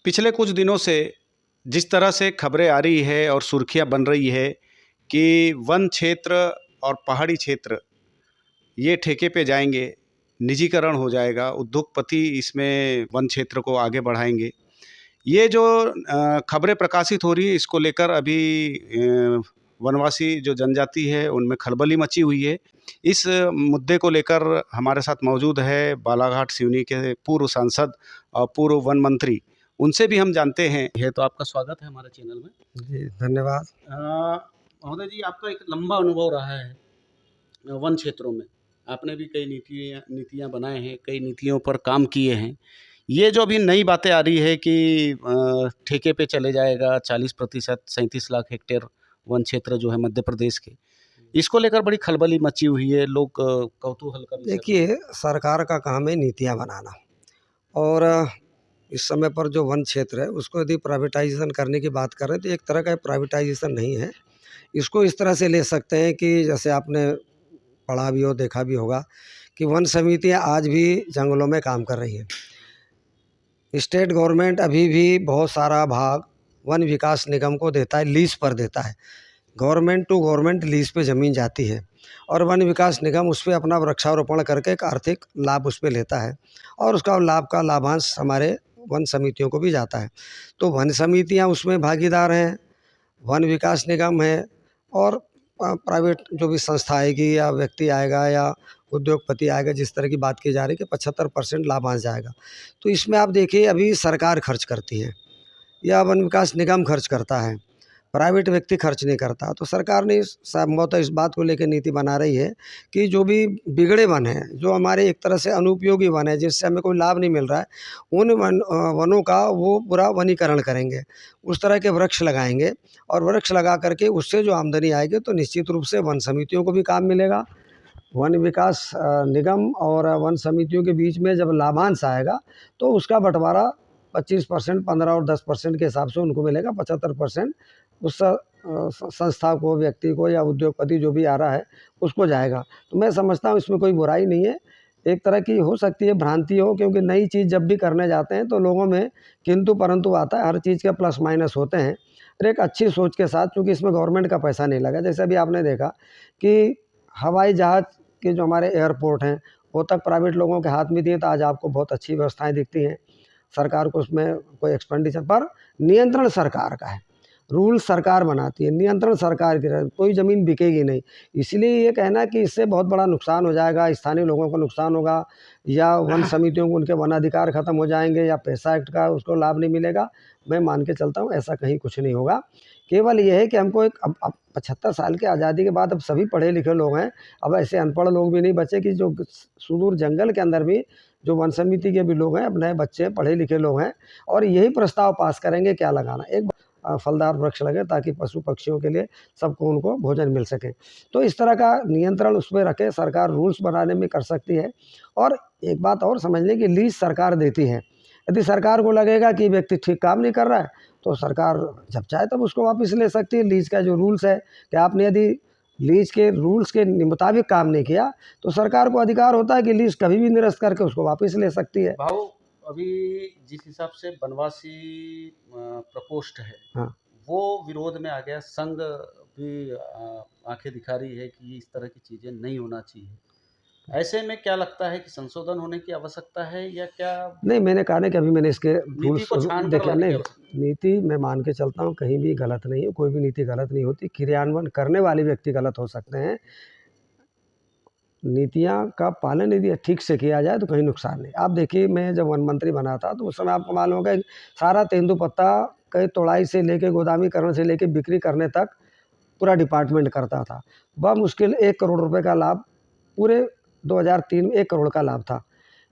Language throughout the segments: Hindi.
पिछले कुछ दिनों से जिस तरह से खबरें आ रही है और सुर्खियां बन रही है कि वन क्षेत्र और पहाड़ी क्षेत्र ये ठेके पे जाएंगे, निजीकरण हो जाएगा, उद्योगपति इसमें वन क्षेत्र को आगे बढ़ाएंगे। ये जो खबरें प्रकाशित हो रही है, इसको लेकर अभी वनवासी जो जनजाति है उनमें खलबली मची हुई है। इस मुद्दे को लेकर हमारे साथ मौजूद है बालाघाट सिवनी के पूर्व सांसद और पूर्व वन मंत्री, उनसे भी हम जानते हैं। ये तो आपका स्वागत है हमारे चैनल में। जी धन्यवाद। महोदय जी, आपका एक लंबा अनुभव रहा है वन क्षेत्रों में। आपने भी कई नीतियाँ बनाए हैं, कई नीतियों पर काम किए हैं। ये जो अभी नई बातें आ रही है कि ठेके पे चले जाएगा 40%, 37 लाख हेक्टेयर वन क्षेत्र जो है मध्य प्रदेश के, इसको लेकर बड़ी खलबली मची हुई है। लोग कौतूहल का विषय। देखिए, सरकार का काम है नीतियाँ बनाना, और इस समय पर जो वन क्षेत्र है उसको यदि प्राइवेटाइजेशन करने की बात कर रहे हैं तो एक तरह का प्राइवेटाइजेशन नहीं है। इसको इस तरह से ले सकते हैं कि जैसे आपने पढ़ा भी हो, देखा भी होगा कि वन समितियाँ आज भी जंगलों में काम कर रही हैं। स्टेट गवर्नमेंट अभी भी बहुत सारा भाग वन विकास निगम को देता है, लीज पर देता है। गवर्नमेंट टू गवर्नमेंट लीज पे ज़मीन जाती है और वन विकास निगम उस पर अपना वृक्षारोपण करके एक आर्थिक लाभ उस पर लेता है, और उसका लाभ का लाभांश हमारे वन समितियों को भी जाता है। तो वन समितियां उसमें भागीदार हैं, वन विकास निगम है, और प्राइवेट जो भी संस्था आएगी या व्यक्ति आएगा या उद्योगपति आएगा, जिस तरह की बात की जा रही है कि 75% लाभांश जाएगा। तो इसमें आप देखिए, अभी सरकार खर्च करती है या वन विकास निगम खर्च करता है, प्राइवेट व्यक्ति खर्च नहीं करता। तो सरकार ने संभवतः इस बात को लेकर नीति बना रही है कि जो भी बिगड़े वन हैं, जो हमारे एक तरह से अनुपयोगी वन है, जिससे हमें कोई लाभ नहीं मिल रहा है, उन वनों का वो पूरा वनीकरण करेंगे, उस तरह के वृक्ष लगाएंगे, और वृक्ष लगा करके उससे जो आमदनी आएगी तो निश्चित रूप से वन समितियों को भी काम मिलेगा। वन विकास निगम और वन समितियों के बीच में जब लाभांश आएगा तो उसका बंटवारा 25%, 15 और 10% के हिसाब से उनको मिलेगा। 75% उस संस्था को, व्यक्ति को या उद्योगपति जो भी आ रहा है उसको जाएगा। तो मैं समझता हूँ इसमें कोई बुराई नहीं है। एक तरह की हो सकती है भ्रांति हो, क्योंकि नई चीज़ जब भी करने जाते हैं तो लोगों में किंतु परंतु आता है। हर चीज़ के प्लस माइनस होते हैं, और एक अच्छी सोच के साथ, क्योंकि इसमें गवर्नमेंट का पैसा नहीं लगा। जैसे अभी आपने देखा कि हवाई जहाज़ के जो हमारे एयरपोर्ट हैं वो तक प्राइवेट लोगों के हाथ में दिए, तो आज आपको बहुत अच्छी व्यवस्थाएं दिखती हैं। सरकार को उसमें कोई एक्सपेंडिचर पर नियंत्रण सरकार का है, रूल सरकार बनाती है, नियंत्रण सरकार की, कोई ज़मीन बिकेगी नहीं। इसलिए ये कहना कि इससे बहुत बड़ा नुकसान हो जाएगा, स्थानीय लोगों को नुकसान होगा या वन समितियों को उनके वन अधिकार ख़त्म हो जाएंगे या पैसा एक्ट का उसको लाभ नहीं मिलेगा, मैं मान के चलता हूँ ऐसा कहीं कुछ नहीं होगा। केवल ये है कि हमको एक अब 75 साल की आज़ादी के बाद अब सभी पढ़े लिखे लोग हैं, अब ऐसे अनपढ़ लोग भी नहीं बचे कि जो सुदूर जंगल के अंदर भी जो वन समिति के भी लोग हैं, अब नए बच्चे पढ़े लिखे लोग हैं, और यही प्रस्ताव पास करेंगे क्या लगाना, एक फलदार वृक्ष लगे ताकि पशु पक्षियों के लिए सबको उनको भोजन मिल सके। तो इस तरह का नियंत्रण उसमें रखे, सरकार रूल्स बनाने में कर सकती है। और एक बात और समझ लें कि लीज सरकार देती है। यदि सरकार को लगेगा कि व्यक्ति ठीक काम नहीं कर रहा है तो सरकार जब चाहे तब उसको वापस ले सकती है। लीज का जो रूल्स है कि आपने यदि लीज के रूल्स के मुताबिक काम नहीं किया तो सरकार को अधिकार होता है कि लीज कभी भी निरस्त करके उसको वापस ले सकती है। भाव अभी जिस हिसाब से बनवासी प्रकोष्ठ है, हाँ, वो विरोध में आ गया। संघ भी आंखें दिखा रही है कि इस तरह की चीजें नहीं होना चाहिए। ऐसे में क्या लगता है कि संशोधन होने की आवश्यकता है या क्या नहीं, मैंने कहा नहीं कि अभी मैंने इसके नीति रूल्स को छान कर देखे लाने की नहीं। आवश्यकता? नीति मैं मान के चलता हूँ कहीं भी गलत नहीं है, कोई भी नीति गलत नहीं होती, क्रियान्वयन करने वाले व्यक्ति गलत हो सकते हैं। नीतियाँ का पालन यदि ठीक से किया जाए तो कहीं नुकसान नहीं। आप देखिए, मैं जब वन मंत्री बना था तो उस समय आपको मालूम होगा सारा तेंदुपत्ता कई तोड़ाई से लेके गोदामीकरण से लेके बिक्री करने तक पूरा डिपार्टमेंट करता था। बमुश्किल 1 करोड़ रुपए का लाभ पूरे 2003 में 1 करोड़ का लाभ था।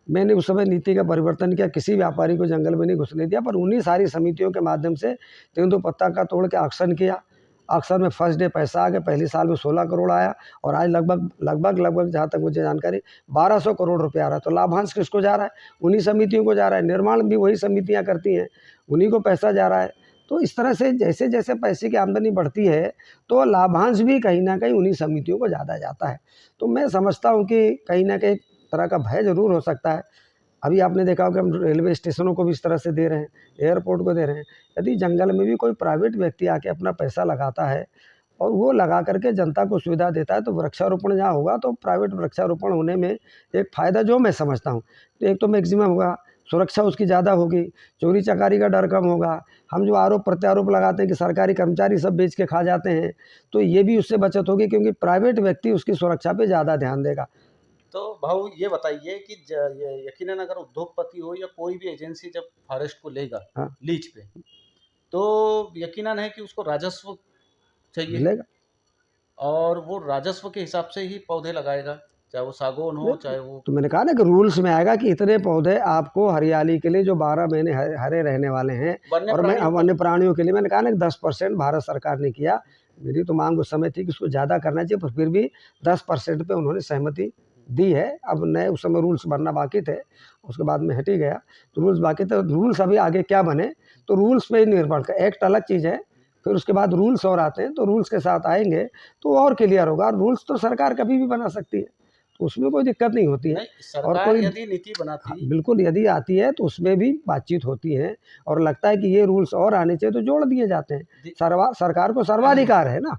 मैंने उस समय नीति का परिवर्तन किया, किसी व्यापारी को जंगल में नहीं घुसने दिया, पर उन्हीं सारी समितियों के माध्यम से तेंदुपत्ता का तोड़ के ऑक्शन किया। ऑक्शन में फर्स्ट डे पैसा आ गया, पहली साल में 16 करोड़ आया, और आज लगभग जहाँ तक मुझे जानकारी 1200 करोड़ रुपये आ रहा है। तो लाभांश किसको जा रहा है? उन्हीं समितियों को जा रहा है। निर्माण भी वही समितियाँ करती हैं, उन्हीं को पैसा जा रहा है। तो इस तरह से जैसे जैसे पैसे की आमदनी बढ़ती है तो लाभांश भी कहीं ना कहीं उन्हीं समितियों को ज़्यादा जाता है। तो मैं समझता हूँ कि कहीं ना कहीं तरह का भय जरूर हो सकता है। अभी आपने देखा होगा हम रेलवे स्टेशनों को भी इस तरह से दे रहे हैं, एयरपोर्ट को दे रहे हैं। यदि जंगल में भी कोई प्राइवेट व्यक्ति आके अपना पैसा लगाता है और वो लगा करके जनता को सुविधा देता है, तो वृक्षारोपण जहाँ होगा तो प्राइवेट वृक्षारोपण होने में एक फ़ायदा जो मैं समझता हूँ, तो एक तो मैक्सिमम होगा, सुरक्षा उसकी ज़्यादा होगी, चोरी चकारी का डर कम होगा। हम जो आरोप प्रत्यारोप लगाते हैं कि सरकारी कर्मचारी सब बेच के खा जाते हैं, तो ये भी उससे बचत होगी, क्योंकि प्राइवेट व्यक्ति उसकी सुरक्षा पे ज़्यादा ध्यान देगा। तो भाऊ ये बताइए कि यकीनन अगर उद्योगपति हो या कोई भी एजेंसी जब फॉरेस्ट को लेगा हाँ, लीज पे, तो यकीनन है कि उसको राजस्व चाहिए मिलेगा। और वो राजस्व के हिसाब से ही पौधे लगाएगा, चाहे वो सागौन हो, चाहे वो तो मैंने कहा ना कि रूल्स में आएगा कि इतने पौधे आपको हरियाली के लिए जो 12 महीने हरे रहने वाले हैं, वन्य और मैं प्राणियों को वन्य प्राणियों के लिए मैंने कहा ना कि 10% भारत सरकार ने किया। मेरी तो मांग उस समय थी कि उसको ज़्यादा करना चाहिए, पर फिर भी 10% पे उन्होंने सहमति दी है। अब नए उस समय रूल्स बनना बाकी थे, उसके बाद में हट ही गया, तो रूल्स बाकी थे। रूल्स अभी आगे क्या बने तो रूल्स पे ही निर्भर कर, एक्ट अलग चीज़ है, फिर उसके बाद रूल्स और आते हैं, तो रूल्स के साथ आएंगे तो और क्लियर होगा। रूल्स तो सरकार कभी भी बना सकती है, तो उसमें कोई दिक्कत नहीं होती है। नहीं, और सरकार कोई यदि नीति हाँ, बनाती बिल्कुल यदि आती है तो उसमें भी बातचीत होती है, और लगता है कि ये रूल्स और आने चाहिए तो जोड़ दिए जाते हैं। दि- सरकार को सर्वाधिकार है ना।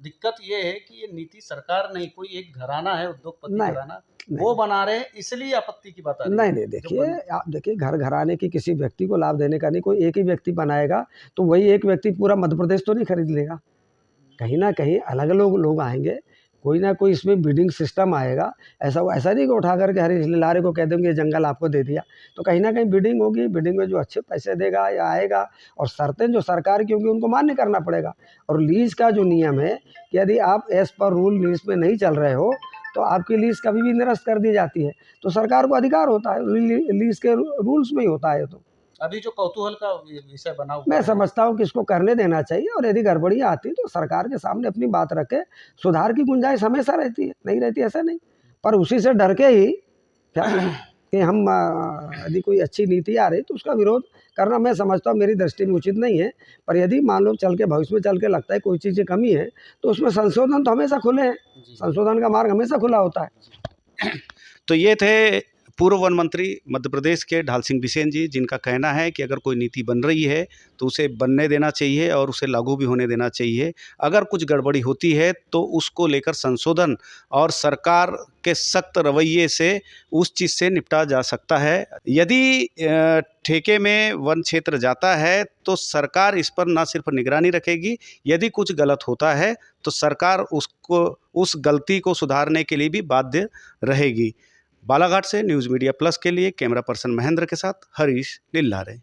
दिक्कत ये है कि ये नीति सरकार नहीं, कोई एक घराना है, उद्योगपति नहीं, घराना, नहीं, वो बना रहे हैं, इसलिए आपत्ति की बात आ रही नहीं, है नहीं, जो देखिए, बन आप देखिए, घर घराने की किसी व्यक्ति को लाभ देने का नहीं, कोई एक ही व्यक्ति बनाएगा तो वही एक व्यक्ति पूरा मध्य प्रदेश तो नहीं खरीद लेगा। कहीं न कहीं अलग लोग आएँगे, कोई ना कोई इसमें बिडिंग सिस्टम आएगा। ऐसा नहीं कि उठा कर के हर लारे को कह देंगे ये जंगल आपको दे दिया। तो कहीं न कहीं बिडिंग होगी, बिडिंग में जो अच्छे पैसे देगा या आएगा, और शर्तें जो सरकार की होंगी उनको मान्य करना पड़ेगा। और लीज़ का जो नियम है कि यदि आप एज़ पर रूल लीज़ पे नहीं चल रहे हो, तो आपकी लीज़ कभी भी निरस्त कर दी जाती है। तो सरकार को अधिकार होता है, लीज़ के रूल्स में ही होता है ये तो। अभी जो कौतूहल का विषय बना हुआ मैं है, समझता हूँ कि इसको करने देना चाहिए, और यदि गड़बड़ियाँ आती तो सरकार के सामने अपनी बात रखे। सुधार की गुंजाइश हमेशा रहती है, नहीं रहती ऐसा नहीं, पर उसी से डर के ही क्या कि हम यदि कोई अच्छी नीति आ रही तो उसका विरोध करना, मैं समझता हूँ मेरी दृष्टि में उचित नहीं है। पर यदि मान लो चल के भविष्य में चल के लगता है कोई चीज़ की कमी है, तो उसमें संशोधन तो हमेशा खुले हैं, संशोधन का मार्ग हमेशा खुला होता है। तो ये थे पूर्व वन मंत्री मध्य प्रदेश के ढाल सिंह बिसेन जी, जिनका कहना है कि अगर कोई नीति बन रही है तो उसे बनने देना चाहिए और उसे लागू भी होने देना चाहिए। अगर कुछ गड़बड़ी होती है तो उसको लेकर संशोधन और सरकार के सख्त रवैये से उस चीज़ से निपटा जा सकता है। यदि ठेके में वन क्षेत्र जाता है तो सरकार इस पर न सिर्फ निगरानी रखेगी, यदि कुछ गलत होता है तो सरकार उसको उस गलती को सुधारने के लिए भी बाध्य रहेगी। बालाघाट से न्यूज़ मीडिया प्लस के लिए कैमरा पर्सन महेंद्र के साथ हरीश लिल्लारे।